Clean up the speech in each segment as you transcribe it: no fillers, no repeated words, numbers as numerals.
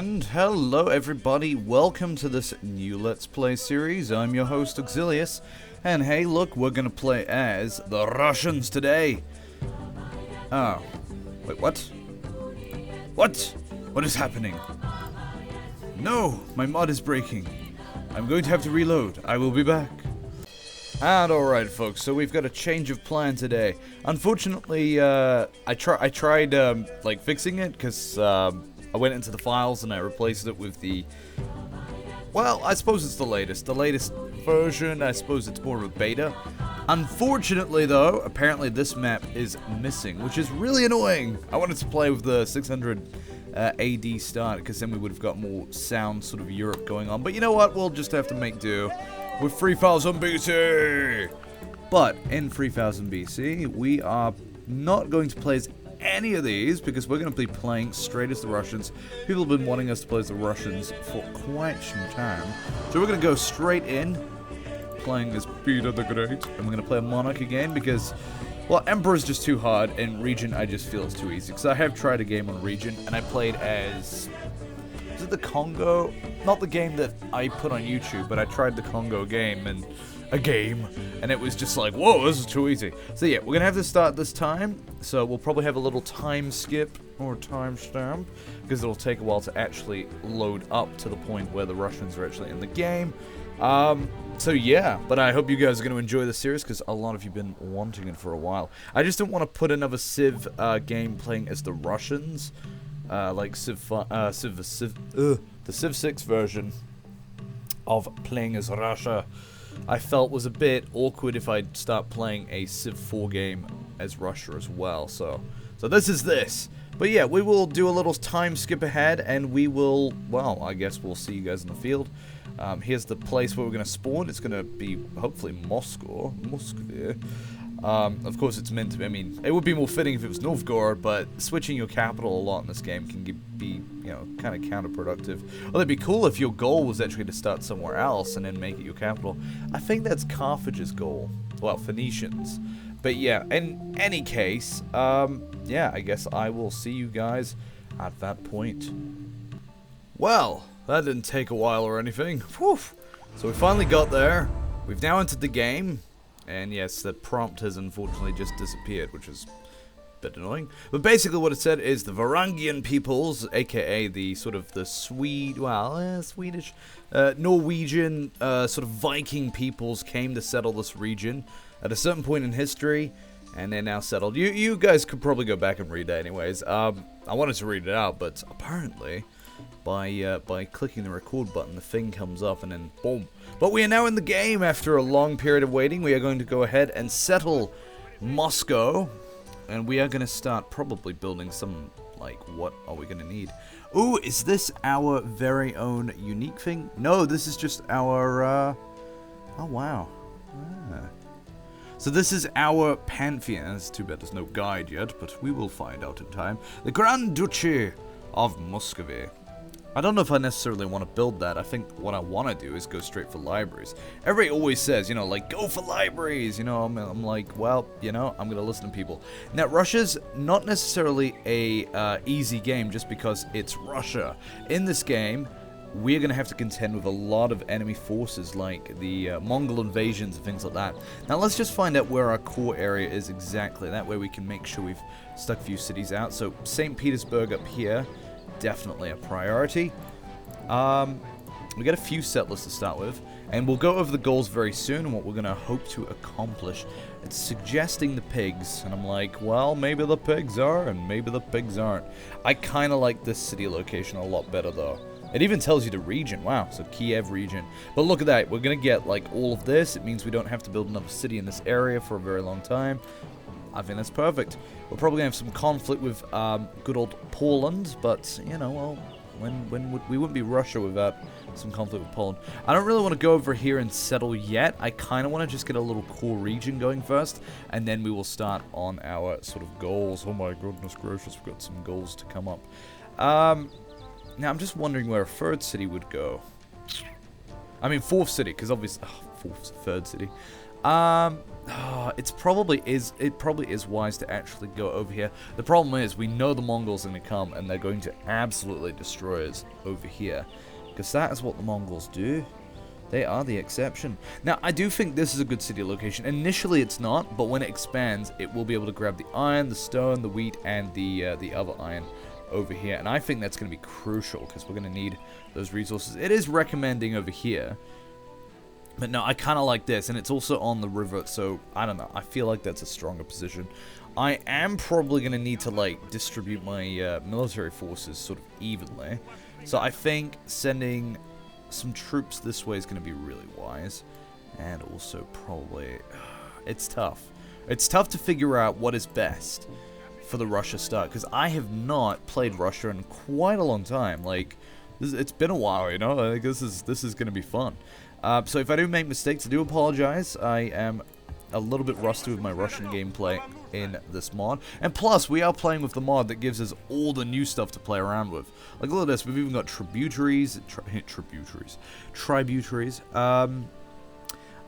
And hello everybody, welcome to this new Let's Play series. I'm your host Oxillious, and hey look, we're gonna play as the Russians today. Oh, wait, what? What? What is happening? No, my mod is breaking. I'm going to have to reload. I will be back. And alright folks, so we've got a change of plan today. Unfortunately, I tried like fixing it, because I went into the files and I replaced it with the, well, I suppose it's the latest version. I suppose it's more of a beta. Unfortunately though, apparently this map is missing, which is really annoying. I wanted to play with the 600 AD start, because then we would have got more sound sort of Europe going on. But you know what, we'll just have to make do with 3000 BC. But in 3000 BC, we are not going to play as any of these, because we're going to be playing straight as the Russians. People have been wanting us to play as the Russians for quite some time. So we're going to go straight in, playing as Peter the Great. And we're going to play a Monarch again, because, well, Emperor is just too hard, and Regent I just feel is too easy. Because I have tried a game on Regent, and I played as, is it the Congo? Not the game that I put on YouTube, but I tried the Congo game, and it was just like, whoa, this is too easy. So yeah, we're gonna have to start this time, so we'll probably have a little time skip or timestamp, because it'll take a while to actually load up to the point where the Russians are actually in the game. So yeah, but I hope you guys are going to enjoy the series, because a lot of you have been wanting it for a while. I just didn't want to put another Civ game playing as the Russians, like the Civ 6 version of playing as Russia. I felt was a bit awkward if I'd start playing a Civ 4 game as Russia as well. So this is this. But yeah, we will do a little time skip ahead, and we will, well, I guess we'll see you guys in the field. Here's the place where we're going to spawn. It's going to be, hopefully, Muscovy. Of course, it's meant to be, I mean, it would be more fitting if it was Novgorod, but switching your capital a lot in this game can be, you know, kind of counterproductive. Well, it'd be cool if your goal was actually to start somewhere else and then make it your capital. I think that's Carthage's goal. Well, Phoenicians. But yeah, in any case, yeah, I guess I will see you guys at that point. Well, that didn't take a while or anything. Whew. So we finally got there. We've now entered the game. And yes, the prompt has unfortunately just disappeared, which is a bit annoying. But basically what it said is the Varangian peoples, aka the sort of the Swedish, Norwegian, sort of Viking peoples came to settle this region at a certain point in history, and they're now settled. You guys could probably go back and read that anyways. I wanted to read it out, but apparently by clicking the record button, the thing comes up and then boom. But we are now in the game after a long period of waiting. We are going to go ahead and settle Moscow, and we are going to start probably building some, like, what are we going to need? Ooh, is this our very own unique thing? No, this is just our, oh wow. Ah. So this is our Pantheon. It's too bad there's no guide yet, but we will find out in time. The Grand Duchy of Muscovy. I don't know if I necessarily want to build that. I think what I want to do is go straight for libraries. Everybody always says, you know, like, go for libraries. You know, I'm like, well, you know, I'm going to listen to people. Now, Russia's not necessarily a easy game just because it's Russia. In this game, we're going to have to contend with a lot of enemy forces, like the Mongol invasions and things like that. Now, let's just find out where our got area is exactly. That way we can make sure we've stuck a few cities out. So, St. Petersburg up here. Definitely a priority. We got a few settlers to start with, and we'll go over the goals very soon and what we're going to hope to accomplish. It's suggesting the pigs, and I'm like, well, maybe the pigs are, and maybe the pigs aren't. I kind of like this city location a lot better, though. It even tells you the region. Wow, so Kiev region. But look at that. We're going to get, like, all of this. It means we don't have to build another city in this area for a very long time. I think that's perfect. We're probably going to have some conflict with good old Poland, but, you know, well, we wouldn't be Russia without some conflict with Poland. I don't really want to go over here and settle yet. I kind of want to just get a little core region going first, and then we will start on our sort of goals. Oh my goodness gracious, we've got some goals to come up. Now, I'm just wondering where a third city would go. I mean, fourth city, because obviously... third city. It probably is wise to actually go over here. The problem is we know the Mongols are going to come and they're going to absolutely destroy us over here, because that is what the Mongols do. They are the exception. Now, I do think this is a good city location. Initially, it's not, but when it expands, it will be able to grab the iron, the stone, the wheat, and the other iron over here. And I think that's going to be crucial, because we're going to need those resources. It is recommending over here. But no, I kind of like this, and it's also on the river, so I don't know. I feel like that's a stronger position. I am probably going to need to, like, distribute my military forces sort of evenly. So I think sending some troops this way is going to be really wise. And also probably... it's tough. It's tough to figure out what is best for the Russia start, because I have not played Russia in quite a long time. Like, it's been a while, you know? I think this is going to be fun. So if I do make mistakes, I do apologize. I am a little bit rusty with my Russian gameplay in this mod. And plus, we are playing with the mod that gives us all the new stuff to play around with. Like, look at this. We've even got tributaries. Tributaries. I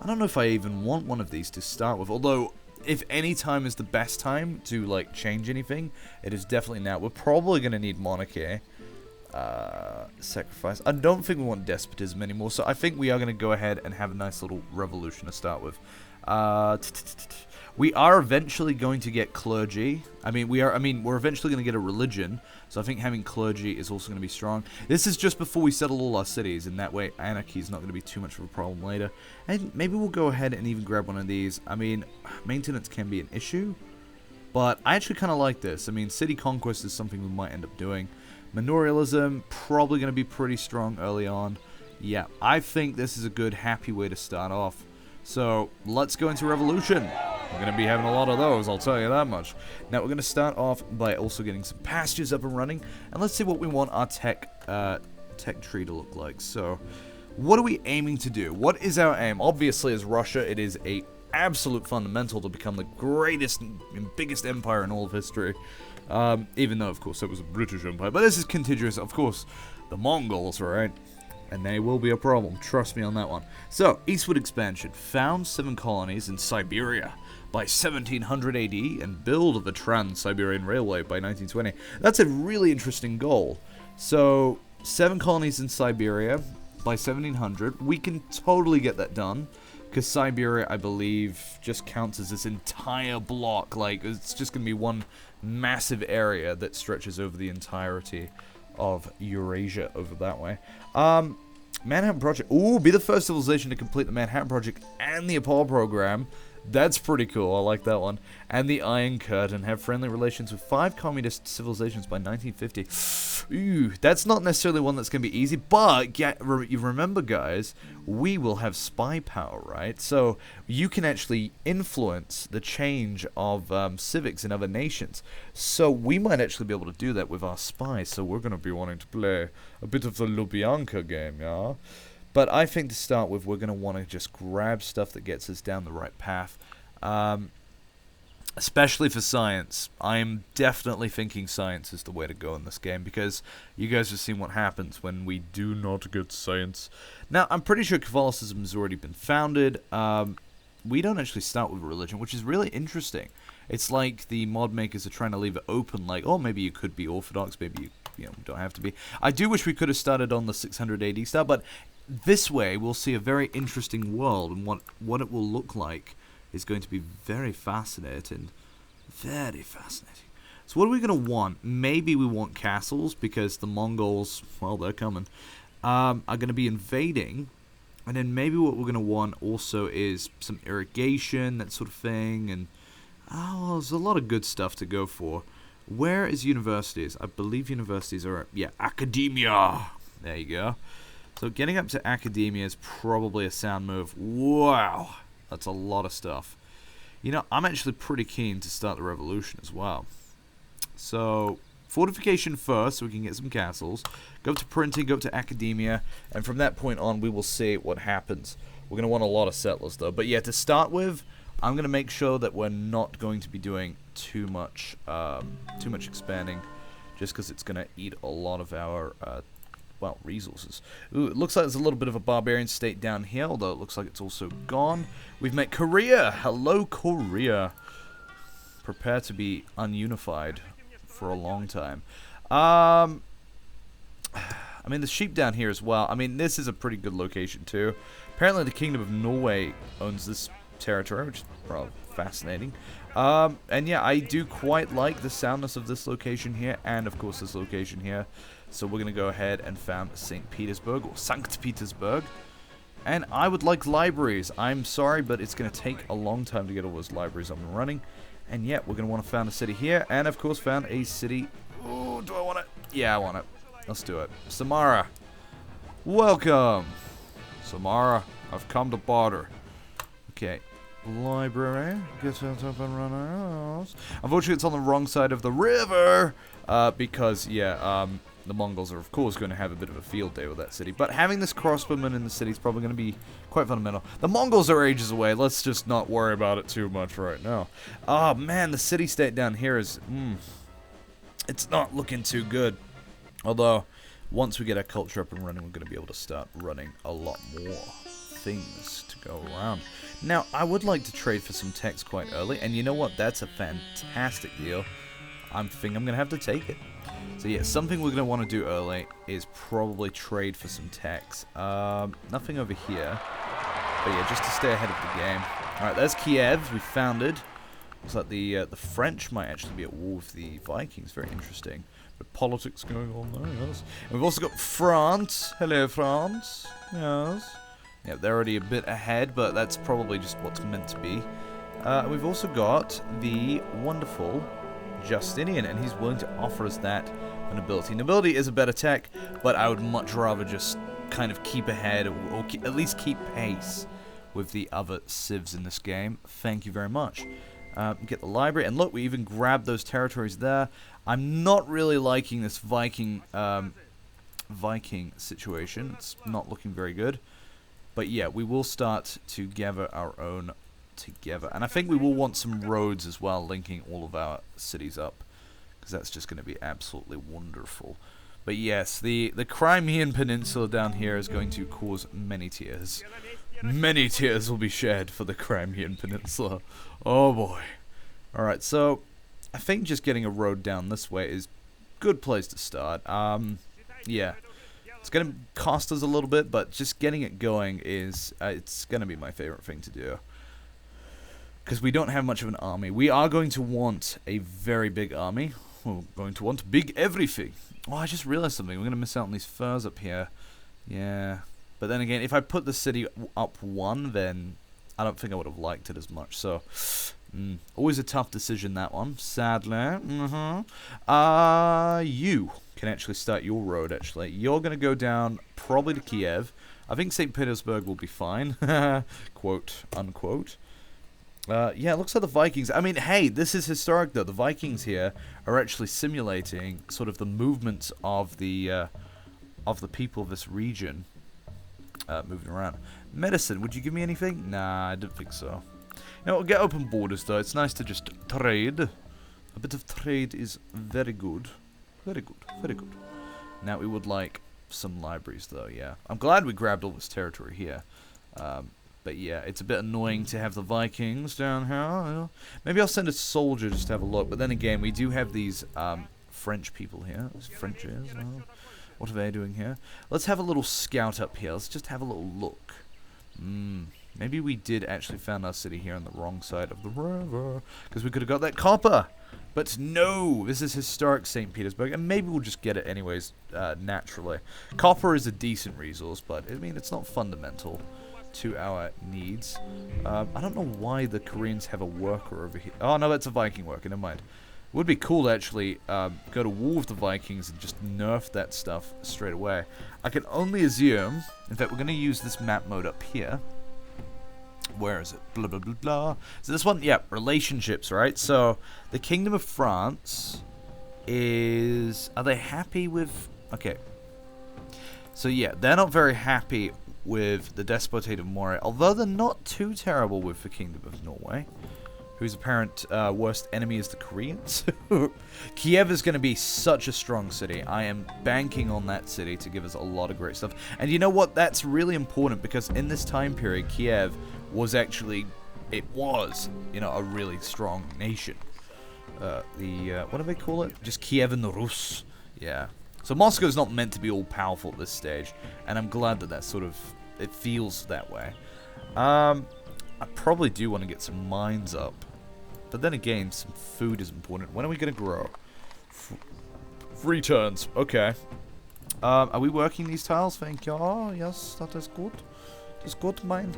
don't know if I even want one of these to start with. Although, if any time is the best time to, like, change anything, it is definitely now. We're probably going to need monarchy. Sacrifice. I don't think we want despotism anymore, so I think we are going to go ahead and have a nice little revolution to start with. We are eventually going to get clergy. We're eventually going to get a religion, so I think having clergy is also going to be strong. This is just before we settle all our cities, and that way anarchy is not going to be too much of a problem later. And maybe we'll go ahead and even grab one of these. I mean, maintenance can be an issue, but I actually kind of like this. I mean, city conquest is something we might end up doing. Manorialism, probably going to be pretty strong early on. Yeah, I think this is a good, happy way to start off. So, let's go into revolution. We're going to be having a lot of those, I'll tell you that much. Now, we're going to start off by also getting some pastures up and running. And let's see what we want our tech tree to look like. So, what are we aiming to do? What is our aim? Obviously, as Russia, it is a absolute fundamental to become the greatest and biggest empire in all of history. Even though, of course, it was a British Empire. But this is contiguous, of course, the Mongols, right? And they will be a problem. Trust me on that one. So, eastward expansion. Found 7 colonies in Siberia by 1700 AD and build of a Trans-Siberian Railway by 1920. That's a really interesting goal. So, 7 colonies in Siberia by 1700. We can totally get that done. Because Siberia, I believe, just counts as this entire block. Like, it's just going to be one massive area that stretches over the entirety of Eurasia over that way. Manhattan Project. Ooh, be the first civilization to complete the Manhattan Project and the Apollo program. That's pretty cool. I like that one. And the Iron Curtain. Have friendly relations with 5 communist civilizations by 1950. Ooh, that's not necessarily one that's going to be easy. But you remember, guys, we will have spy power, right? So you can actually influence the change of civics in other nations. So we might actually be able to do that with our spies. So we're going to be wanting to play a bit of the Lubyanka game, yeah? But I think to start with, we're going to want to just grab stuff that gets us down the right path. Especially for science. I'm definitely thinking science is the way to go in this game, because you guys have seen what happens when we do not get science. Now, I'm pretty sure Catholicism has already been founded. We don't actually start with religion, which is really interesting. It's like the mod makers are trying to leave it open, like, oh, maybe you could be Orthodox, maybe you don't have to be. I do wish we could have started on the 600 AD style, but this way we'll see a very interesting world, and what it will look like is going to be very fascinating. Very fascinating. So what are we going to want? Maybe we want castles, because the Mongols, well, they're coming, are going to be invading. And then maybe what we're going to want also is some irrigation, that sort of thing. And, there's a lot of good stuff to go for. Where is universities? I believe universities are, academia. There you go. So getting up to academia is probably a sound move. Wow. That's a lot of stuff. You know, I'm actually pretty keen to start the revolution as well. So, fortification first, so we can get some castles. Go up to printing, go up to academia, and from that point on, we will see what happens. We're going to want a lot of settlers, though. But yeah, to start with, I'm going to make sure that we're not going to be doing too much expanding, just because it's going to eat a lot of our, well, resources. Ooh, it looks like there's a little bit of a barbarian state down here, although it looks like it's also gone. We've met Korea. Hello, Korea. Prepare to be ununified for a long time. I mean, the sheep down here as well. I mean, this is a pretty good location too. Apparently, the Kingdom of Norway owns this territory, which is rather fascinating. And yeah, I do quite like the soundness of this location here, and of course this location here. So we're going to go ahead and found St. Petersburg, or Sankt Petersburg. And I would like libraries. I'm sorry, but it's going to take a long time to get all those libraries up and running. And yeah, we're going to want to found a city here, and of course found a city. Ooh, do I want it? Yeah, I want it. Let's do it. Samara. Welcome. Samara, I've come to barter. Okay. Library. Get it up and run out. Unfortunately, it's on the wrong side of the river. Because, yeah, the Mongols are, of course, going to have a bit of a field day with that city. But having this crossbowman in the city is probably going to be quite fundamental. The Mongols are ages away. Let's just not worry about it too much right now. Oh, man, the city-state down here is... it's not looking too good. Although, once we get our culture up and running, we're going to be able to start running a lot more things to go around. Now, I would like to trade for some text quite early, and you know what? That's a fantastic deal. I think I'm going to have to take it. So yeah, something we're going to want to do early is probably trade for some text. Nothing over here. But yeah, just to stay ahead of the game. Alright, there's Kiev. We founded. Looks like the French might actually be at war with the Vikings. Very interesting. But politics going on there, yes. And we've also got France. Hello, France. Yes. Yeah, they're already a bit ahead, but that's probably just what's meant to be. We've also got the wonderful Justinian, and he's willing to offer us that nobility. Nobility is a better tech, but I would much rather just kind of keep ahead, or at least keep pace with the other civs in this game. Thank you very much. Get the library, and look, we even grabbed those territories there. I'm not really liking this Viking situation. It's not looking very good. But yeah, we will start to gather our own together. And I think we will want some roads as well, linking all of our cities up. Because that's just going to be absolutely wonderful. But yes, the Crimean Peninsula down here is going to cause many tears. Many tears will be shed for the Crimean Peninsula. Oh boy. Alright, so I think just getting a road down this way is a good place to start. Yeah. It's going to cost us a little bit, but just getting it going is, it's going to be my favorite thing to do. Because we don't have much of an army. We are going to want a very big army. We're going to want big everything. Oh, I just realized something. We're going to miss out on these furs up here. Yeah. But then again, if I put the city up one, then I don't think I would have liked it as much. So, always a tough decision, that one. Sadly. You can actually start your road, actually. You're going to go down probably to Kiev. I think St. Petersburg will be fine. Quote, unquote. Yeah, it looks like the Vikings. I mean, hey, this is historic, though. The Vikings here are actually simulating sort of the movements of the people of this region moving around. Medicine, would you give me anything? Nah, I didn't think so. You know, we'll get open borders, though. It's nice to just trade. A bit of trade is very good. Very good, very good. Now, we would like some libraries, though, yeah. I'm glad we grabbed all this territory here. But yeah, it's a bit annoying to have the Vikings down here. Maybe I'll send a soldier just to have a look. But then again, we do have these French people here. Frenchies. What are they doing here? Let's have a little scout up here. Let's just have a little look. Maybe we did actually found our city here on the wrong side of the river. Because we could have got that copper. But no, this is historic St. Petersburg. And maybe we'll just get it anyways, naturally. Copper is a decent resource, but I mean, it's not fundamental to our needs. I don't know why the Koreans have a worker over here. Oh, no, that's a Viking worker. Never mind. It would be cool to actually go to war with the Vikings and just nerf that stuff straight away. I can only assume, in fact, we're going to use this map mode up here. Where is it? Blah, blah, blah, blah. So this one, yeah, relationships, right? So the Kingdom of France is... Are they happy with... Okay. So yeah, they're not very happy with the Despotate of Moray, although they're not too terrible with the Kingdom of Norway. whose apparent worst enemy is the Koreans. Kiev is going to be such a strong city. I am banking on that city to give us a lot of great stuff. And you know what? That's really important because in this time period, Kiev was actually, it was, you know, a really strong nation. What do they call it? Just Kievan Rus. Yeah. So Moscow's not meant to be all powerful at this stage, and I'm glad that that sort of, it feels that way. I probably do want to get some mines up. But then again, some food is important. When are we going to grow? 3 turns. Okay. Are we working these tiles? Thank you. Oh, yes, that is good. That is good, mein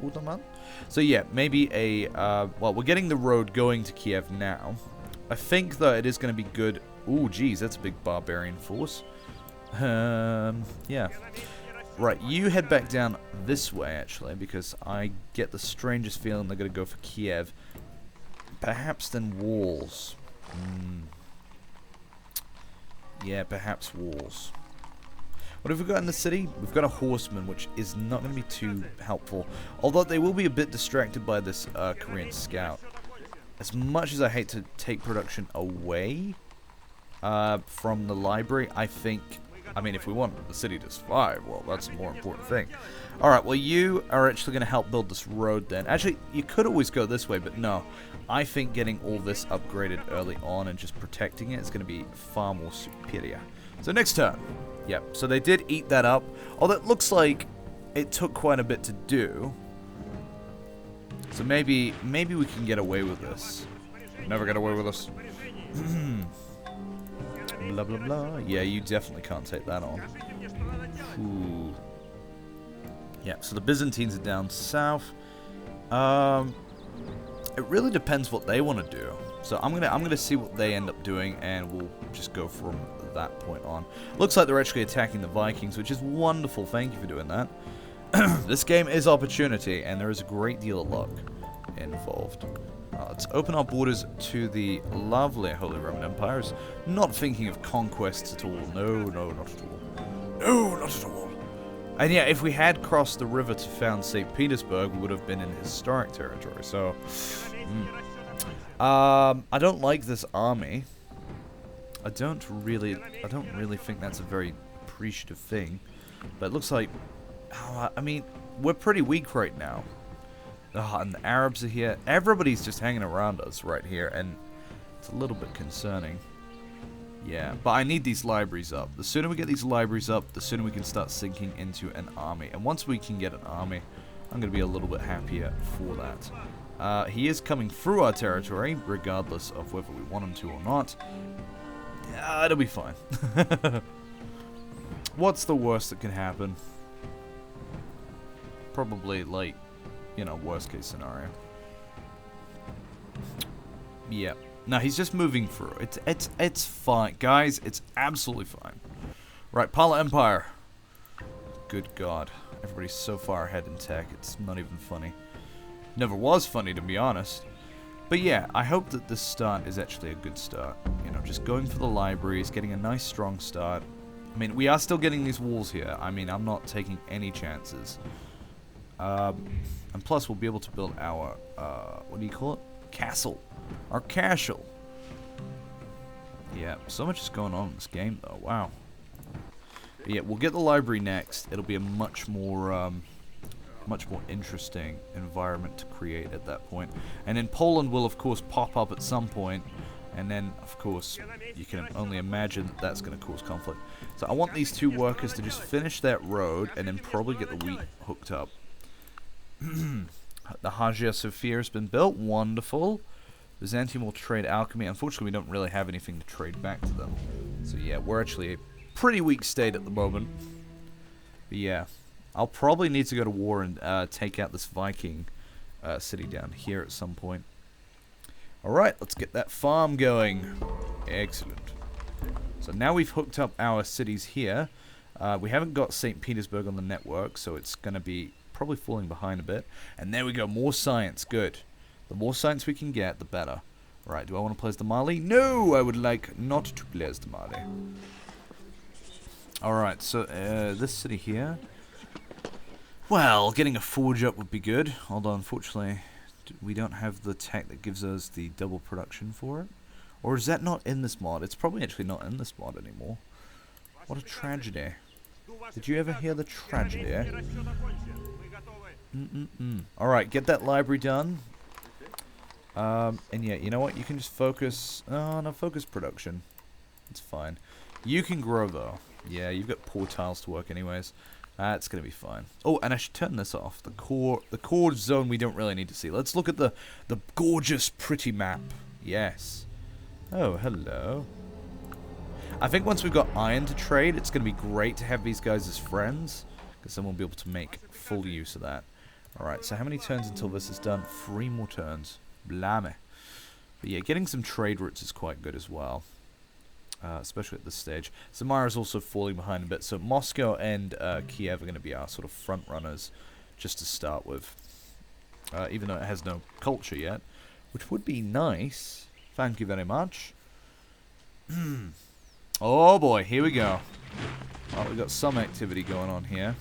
Uderman. So yeah, maybe a, well, we're getting the road going to Kiev now. I think that it is going to be good. Ooh, geez, that's a big barbarian force. Yeah. Right, you head back down this way, actually, because I get the strangest feeling they're going to go for Kiev. Perhaps then walls. Yeah, perhaps walls. What have we got in the city? We've got a horseman, which is not going to be too helpful. Although they will be a bit distracted by this Korean scout. As much as I hate to take production away from the library, I think... I mean, if we want the city to survive, well, that's a more important thing. Alright, well, you are actually going to help build this road then. Actually, you could always go this way, but no. I think getting all this upgraded early on and just protecting it is going to be far more superior. So next turn. Yep, so they did eat that up. Although it looks like it took quite a bit to do. So maybe we can get away with this. Never get away with this. Blah, blah, blah. Yeah, you definitely can't take that on. Ooh. Yeah, so the Byzantines are down south. It really depends what they want to do. So I'm gonna see what they end up doing, and we'll just go from that point on. Looks like they're actually attacking the Vikings, which is wonderful. Thank you for doing that. This game is opportunity, and there is a great deal of luck involved. Let's open our borders to the lovely Holy Roman Empires. Not thinking of conquests at all. No, no, not at all. No, not at all. And yeah, if we had crossed the river to found St. Petersburg, we would have been in historic territory. So, I don't like this army. I don't really think that's a very appreciative thing. But it looks like, I mean, we're pretty weak right now. And the Arabs are here. Everybody's just hanging around us right here, and it's a little bit concerning. Yeah, but I need these libraries up. The sooner we get these libraries up, the sooner we can start sinking into an army. And once we can get an army, I'm going to be a little bit happier for that. He is coming through our territory, regardless of whether we want him to or not. It'll be fine. What's the worst that can happen? Probably, like, you know, worst case scenario. Yeah. No, he's just moving through. It's fine. Guys, it's absolutely fine. Right, Pala Empire. Good God. Everybody's so far ahead in tech, it's not even funny. Never was funny, to be honest. But yeah, I hope that this start is actually a good start. You know, just going for the libraries, getting a nice strong start. I mean, we are still getting these walls here. I mean, I'm not taking any chances. And plus, we'll be able to build our, what do you call it? Castle. Our castle. Yeah, so much is going on in this game, though. Wow. But yeah, we'll get the library next. It'll be a much more interesting environment to create at that point. And then Poland will, of course, pop up at some point. And then, of course, you can only imagine that that's going to cause conflict. So I want these two workers to just finish that road and then probably get the wheat hooked up. The Hagia Sophia has been built. Wonderful. Byzantium will trade alchemy. Unfortunately, we don't really have anything to trade back to them. So yeah, we're actually a pretty weak state at the moment. But yeah, I'll probably need to go to war and take out this Viking city down here at some point. Alright, let's get that farm going. Excellent. So now we've hooked up our cities here. We haven't got St. Petersburg on the network, so it's going to be probably falling behind a bit. And there we go, more science. Good. The more science we can get, the better. Right, do I want to play as the Mali? No, I would like not to play as the Mali. Alright, so this city here. Well, getting a forge up would be good. Although, unfortunately, We don't have the tech that gives us the double production for it. Or is that not in this mod? It's probably actually not in this mod anymore. What a tragedy. Did you ever hear the tragedy? Alright, get that library done. And yeah, you know what? You can just focus... Oh, no, focus production. It's fine. You can grow, though. Yeah, you've got poor tiles to work anyways. That's going to be fine. Oh, and I should turn this off. The core zone we don't really need to see. Let's look at the gorgeous, pretty map. Yes. Oh, hello. I think once we've got iron to trade, it's going to be great to have these guys as friends, because then we'll be able to make full use of that. Alright, so how many turns until this is done? 3 more turns. Blimey. But yeah, getting some trade routes is quite good as well. Especially at this stage. Samara's also falling behind a bit, so Moscow and Kiev are going to be our sort of front runners, just to start with. Even though it has no culture yet, which would be nice. Thank you very much. Oh boy, here we go. Well, we've got some activity going on here.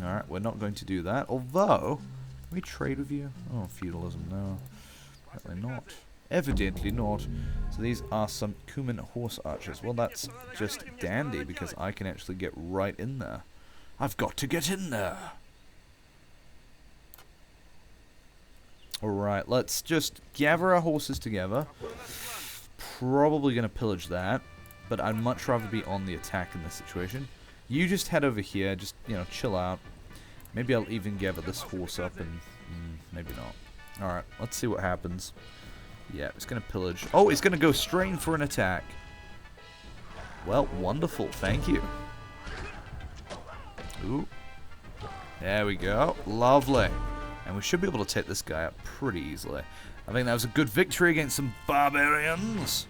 Alright, we're not going to do that. Although, can we trade with you? Oh, feudalism, no. Apparently not. Evidently not. So these are some Cuman horse archers. Well, that's just dandy, because I can actually get right in there. I've got to get in there. Alright, let's just gather our horses together. Probably going to pillage that. But I'd much rather be on the attack in this situation. You just head over here, just, you know, chill out. Maybe I'll even gather this horse up and... maybe not. Alright, let's see what happens. Yeah, it's going to pillage. Oh, it's going to go straight in for an attack. Well, wonderful. Thank you. Ooh. There we go. Lovely. And we should be able to take this guy up pretty easily. I think that was a good victory against some barbarians.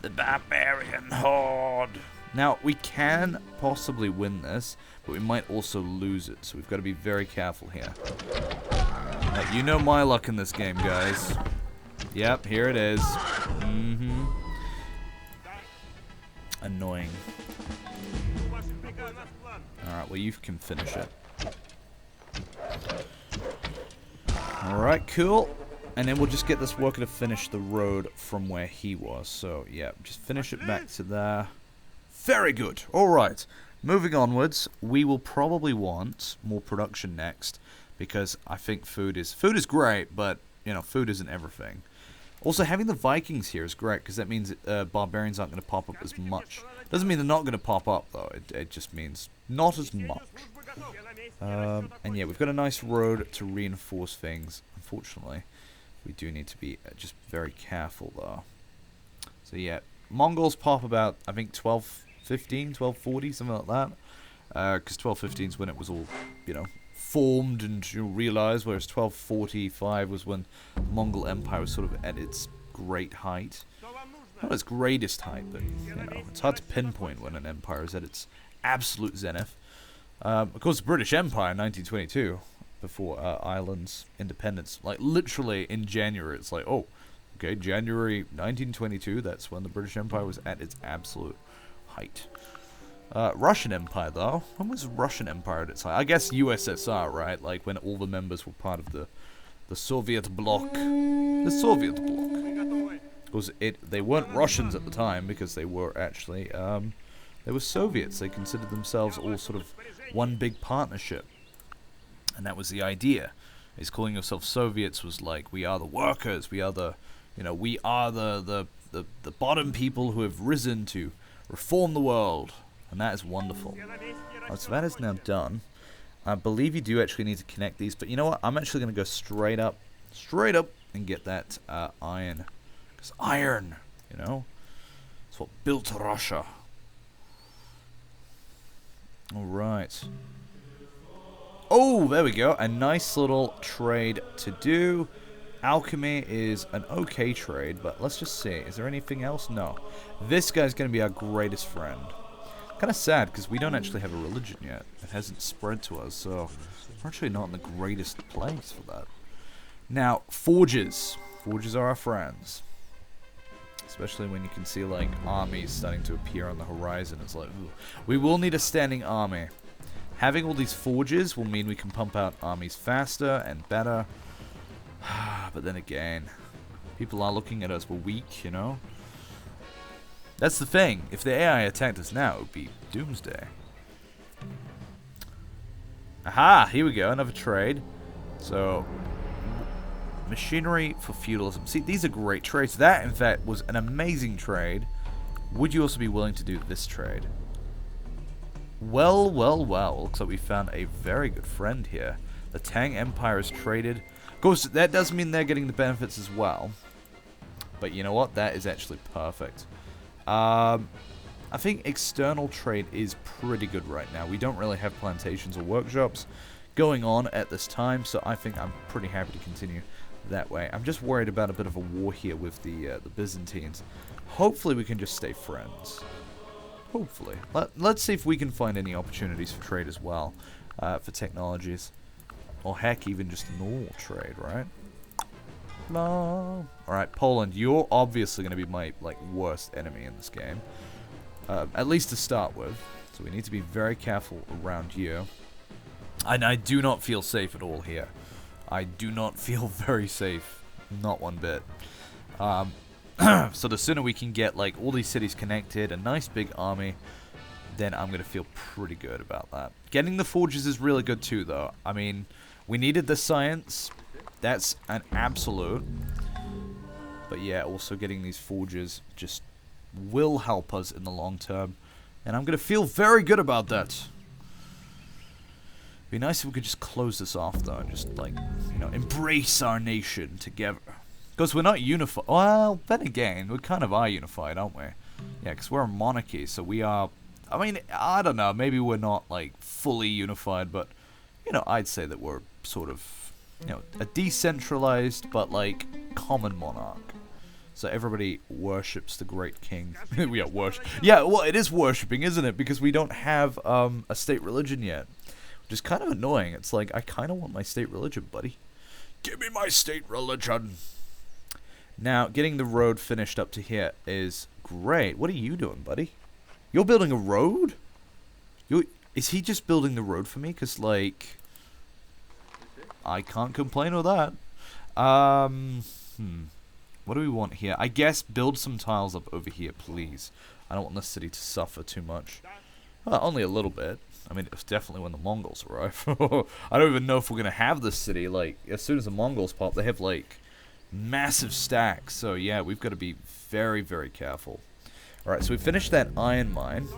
The barbarian horde. Now, we can possibly win this, but we might also lose it. So we've got to be very careful here. You know my luck in this game, guys. Yep, here it is. Annoying. Alright, well, you can finish it. Alright, cool. And then we'll just get this worker to finish the road from where he was. So, yeah, just finish it back to there. Very good. Alright. Moving onwards, we will probably want more production next. Because I think food is great, but, you know, food isn't everything. Also, having the Vikings here is great, because that means barbarians aren't going to pop up as much. Doesn't mean they're not going to pop up, though. It just means not as much. And yeah, we've got a nice road to reinforce things. Unfortunately, we do need to be just very careful, though. So yeah, Mongols pop about, I think, 1215, 1240, something like that. Because 1215 is when it was all, you know, formed and realized, whereas 1245 was when the Mongol Empire was sort of at its great height. Not its greatest height, but, you know, it's hard to pinpoint when an empire is at its absolute zenith. Of course, the British Empire in 1922, before Ireland's independence, like literally in January, it's like, oh, okay, January 1922, that's when the British Empire was at its absolute height. Russian Empire, though. When was Russian Empire at its height? I guess USSR, right? Like when all the members were part of the Soviet bloc. The Soviet bloc. Because they weren't Russians at the time, because they were actually, they were Soviets. They considered themselves all sort of one big partnership. And that was the idea. Is calling yourself Soviets was like, we are the workers, we are the, you know, we are the bottom people who have risen to reform the world. And that is wonderful. Right, so that is now done. I believe you do actually need to connect these, but you know what? I'm actually going to go straight up, and get that iron. Because iron, you know, it's what built Russia. Alright. Oh, there we go. A nice little trade to do. Alchemy is an okay trade, but let's just see. Is there anything else? No. This guy's going to be our greatest friend. Kind of sad, because we don't actually have a religion yet. It hasn't spread to us, so we're actually not in the greatest place for that. Now, forges. Forges are our friends. Especially when you can see, like, armies starting to appear on the horizon. It's like, ooh. We will need a standing army. Having all these forges will mean we can pump out armies faster and better. But then again, people are looking at us. We're weak, you know? That's the thing. If the AI attacked us now, it would be doomsday. Aha! Here we go. Another trade. So, machinery for feudalism. See, these are great trades. That, in fact, was an amazing trade. Would you also be willing to do this trade? Well, well, well. Looks like we found a very good friend here. The Tang Empire is traded. Of course, that does mean they're getting the benefits as well. But you know what? That is actually perfect. I think external trade is pretty good right now. We don't really have plantations or workshops going on at this time, so I think I'm pretty happy to continue that way. I'm just worried about a bit of a war here with the Byzantines. Hopefully we can just stay friends. Hopefully. Let's see if we can find any opportunities for trade as well, for technologies. Or heck, even just normal trade, right? No. Alright, Poland, you're obviously going to be my worst enemy in this game. At least to start with. So we need to be very careful around you. And I do not feel safe at all here. I do not feel very safe. Not one bit. So the sooner we can get all these cities connected, a nice big army, then I'm going to feel pretty good about that. Getting the forges is really good too, though. I mean, we needed the science. That's an absolute. But yeah, also getting these forges just will help us in the long term. And I'm going to feel very good about that. It'd be nice if we could just close this off, though, and just, embrace our nation together. Because we're not unified. Well, then again, we kind of are unified, aren't we? Yeah, because we're a monarchy, so we are... I mean, I don't know, maybe we're not, fully unified, but, I'd say that we're sort of, a decentralized, but, common monarch. So everybody worships the great king. We are worship. Yeah, well, it is worshipping, isn't it? Because we don't have a state religion yet. Which is kind of annoying. It's like, I kind of want my state religion, buddy. Give me my state religion. Now, getting the road finished up to here is great. What are you doing, buddy? You're building a road? Is he just building the road for me? Because, I can't complain with that. What do we want here? I guess build some tiles up over here, please. I don't want this city to suffer too much. Well, only a little bit. I mean, it's definitely when the Mongols arrive. I don't even know if we're going to have this city. As soon as the Mongols pop, they have, massive stacks. So, yeah, we've got to be very, very careful. Alright, so we finished that iron mine.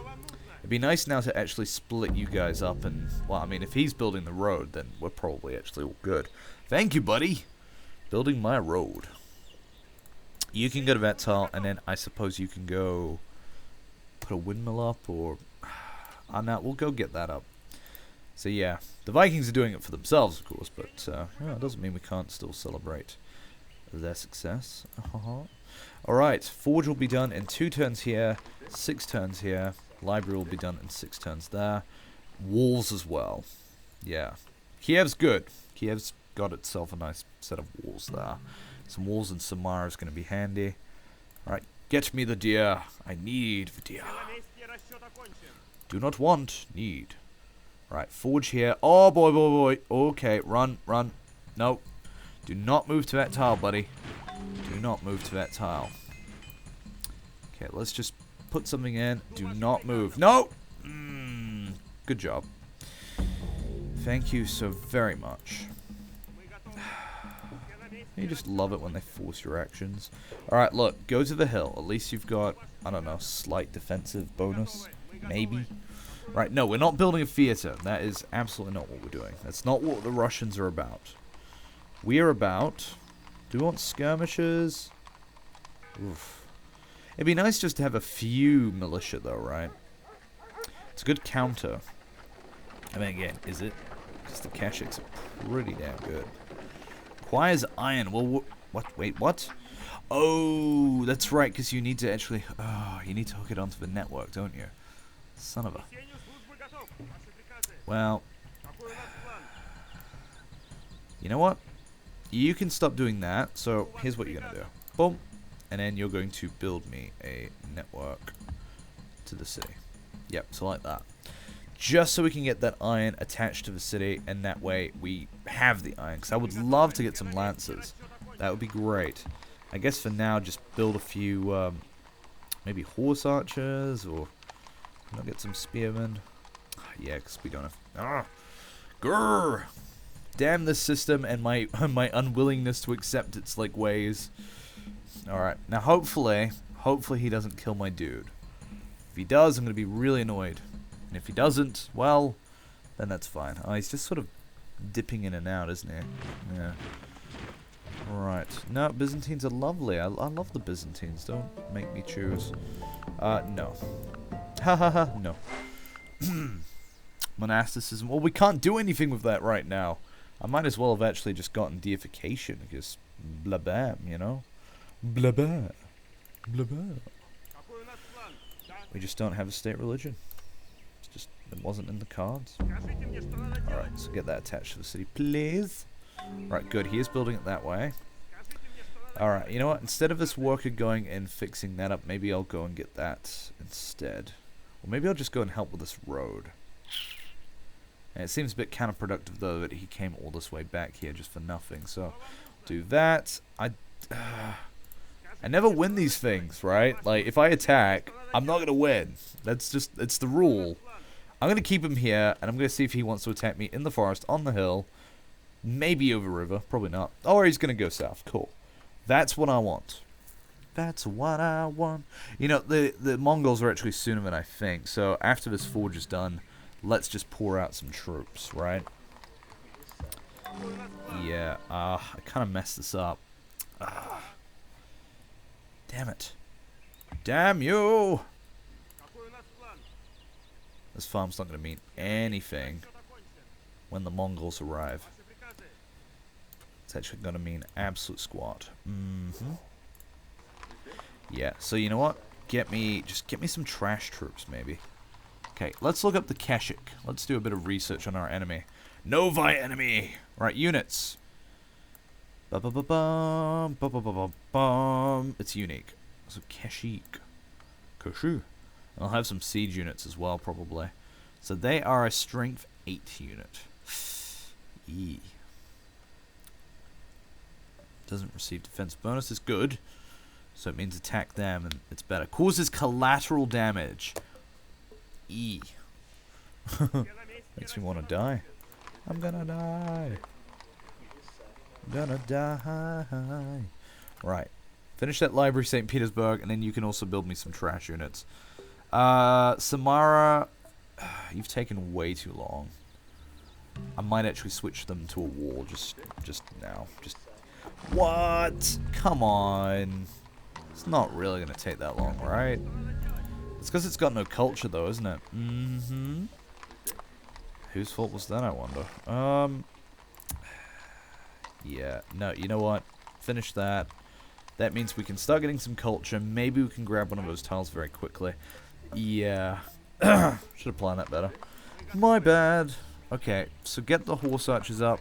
It'd be nice now to actually split you guys up and... Well, I mean, if he's building the road, then we're probably actually all good. Thank you, buddy. Building my road. You can go to that tile, and then I suppose you can go... Put a windmill up, or... now we'll go get that up. So yeah, the Vikings are doing it for themselves, of course, but it doesn't mean we can't still celebrate their success. Alright, Forge will be done in 2 turns here, 6 turns here. Library will be done in 6 turns there. Walls as well. Yeah. Kiev's good. Kiev's got itself a nice set of walls there. Some walls in Samara is going to be handy. Alright, get me the deer. I need the deer. Do not want, need. Right, forge here. Oh, boy, boy, boy. Okay, run, run. No. Do not move to that tile, buddy. Do not move to that tile. Okay, let's just put something in. Do not move. No! Good job. Thank you so very much. You just love it when they force your actions. Alright, look. Go to the hill. At least you've got, I don't know, slight defensive bonus. Maybe. Right, no, we're not building a theater. That is absolutely not what we're doing. That's not what the Russians are about. We are about... Do we want skirmishers? Oof. It'd be nice just to have a few militia, though, right? It's a good counter. I mean, again, is it? Because the Kashyyyks are pretty damn good. Requires iron. Well, what? Wait, what? Oh, that's right, because you need to actually... Oh, you need to hook it onto the network, don't you? Son of a... Well... You know what? You can stop doing that, so here's what you're going to do. Boom. And then you're going to build me a network to the city. Yep, so like that. just so we can get that iron attached to the city, and that way we have the iron. Because I would love to get some lancers. That would be great. I guess for now, just build a few, maybe horse archers, or I'll get some spearmen. Yeah, because we don't have... Grrr! Damn this system and my unwillingness to accept its, like, ways. Alright, now hopefully he doesn't kill my dude. If he does, I'm going to be really annoyed. And if he doesn't, well, then that's fine. Oh, he's just sort of dipping in and out, isn't he? Yeah. Right. No, Byzantines are lovely. I love the Byzantines. Don't make me choose. No. Ha ha ha, no. Monasticism. Well, we can't do anything with that right now. I might as well have actually just gotten deification, because blah blah, you know? Blah blah. Blah blah. We just don't have a state religion. It's just, it wasn't in the cards. Alright, so get that attached to the city, please. Right, good. He is building it that way. Alright, you know what? Instead of this worker going and fixing that up, maybe I'll go and get that instead. Or maybe I'll just go and help with this road. And it seems a bit counterproductive, though, that he came all this way back here just for nothing. So, do that. I never win these things, right? Like, if I attack, I'm not going to win. That's just, it's the rule. I'm going to keep him here, and I'm going to see if he wants to attack me in the forest, on the hill. Maybe over river, probably not. Or he's going to go south. Cool. That's what I want. That's what I want. You know, the Mongols are actually sooner than I think. So after this forge is done, let's just pour out some troops, right? Yeah, I kind of messed this up. Damn it. Damn you! This farm's not going to mean anything when the Mongols arrive. It's actually going to mean absolute squat. Yeah, so you know what? Just get me some trash troops, maybe. Okay, let's look up the Keshik. Let's do a bit of research on our enemy. Novi enemy! Right, units. Ba-ba-ba-bum, ba-ba-ba-ba-bum. It's unique. So Keshik. Koshu. I'll have some siege units as well, probably. So they are a strength 8 unit. E. Doesn't receive defense bonus is good. So it means attack them and it's better. Causes collateral damage. E. Makes me want to die. I'm gonna die. I'm gonna die. Right. Finish that library, St. Petersburg, and then you can also build me some trash units. Samara, you've taken way too long. I might actually switch them to a wall just now. Just what? Come on. It's not really going to take that long, right? It's because it's got no culture, though, isn't it? Mm-hmm. Whose fault was that, I wonder? Yeah. No, you know what? Finish that. That means we can start getting some culture. Maybe we can grab one of those tiles very quickly. Yeah. Should have planned that better. My bad. Okay, so get the horse archers up.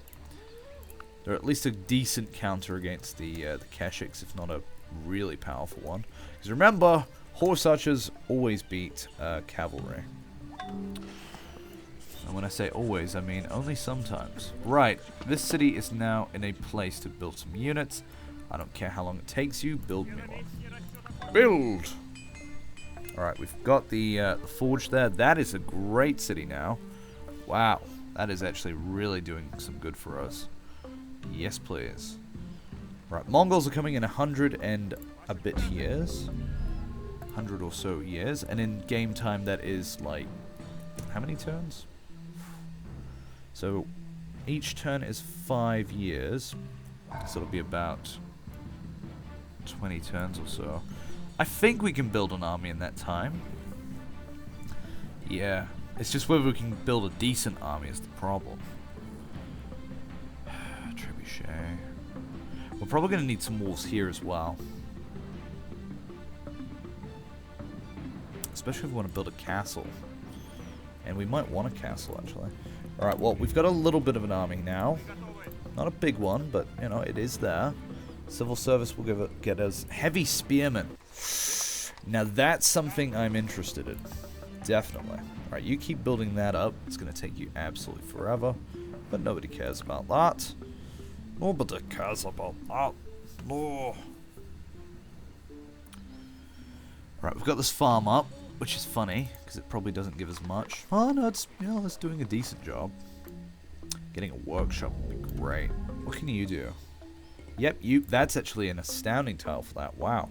They're at least a decent counter against the Keshiks, if not a really powerful one. Because remember, horse archers always beat cavalry. And when I say always, I mean only sometimes. Right, this city is now in a place to build some units. I don't care how long it takes you, build me one. Build! Alright, we've got the forge there. That is a great city now. Wow, that is actually really doing some good for us. Yes, please. Right, Mongols are coming in 100 and a bit years. 100 or so years. And in game time, that is like... how many turns? So, each turn is 5 years. So it'll be about 20 turns or so. I think we can build an army in that time. Yeah. It's just whether we can build a decent army is the problem. Trebuchet. We're probably going to need some walls here as well. Especially if we want to build a castle. And we might want a castle, actually. Alright, well, we've got a little bit of an army now. Not a big one, but, you know, it is there. Civil service will get us heavy spearmen. Now, that's something I'm interested in. Definitely. Alright, you keep building that up. It's going to take you absolutely forever. But nobody cares about that. Nobody cares about that. No. Right, we've got this farm up, which is funny, because it probably doesn't give us much. Oh, no, it's, you know, it's doing a decent job. Getting a workshop would be great. What can you do? Yep, that's actually an astounding tile for that. Wow.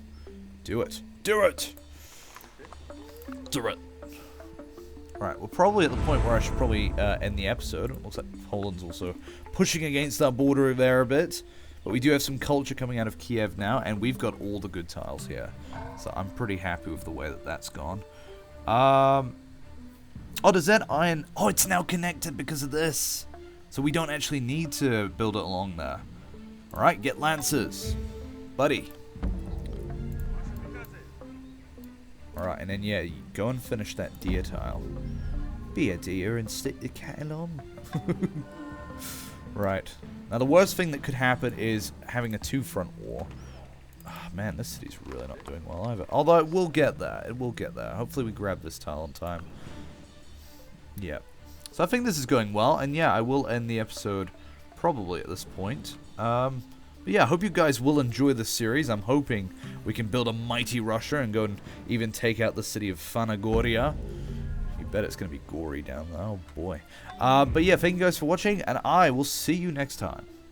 Do it. Do it! Do it. Alright, we're probably at the point where I should probably end the episode. It looks like Poland's also pushing against our border there a bit. But we do have some culture coming out of Kiev now, and we've got all the good tiles here. So I'm pretty happy with the way that that's gone. Oh, does that iron... Oh, it's now connected because of this. So we don't actually need to build it along there. Alright, get lancers. Buddy. Alright, and then, yeah, you go and finish that deer tile. Be a deer and stick the cattle on. Right. Now, the worst thing that could happen is having a two-front war. Oh, man, this city's really not doing well either. Although, it will get there. It will get there. Hopefully we grab this tile on time. Yeah. So I think this is going well. And, yeah, I will end the episode probably at this point. But, yeah, I hope you guys will enjoy this series. I'm hoping we can build a mighty Russia and go and even take out the city of Fanagoria. You bet it's going to be gory down there. Oh, boy. But, yeah, thank you guys for watching, and I will see you next time.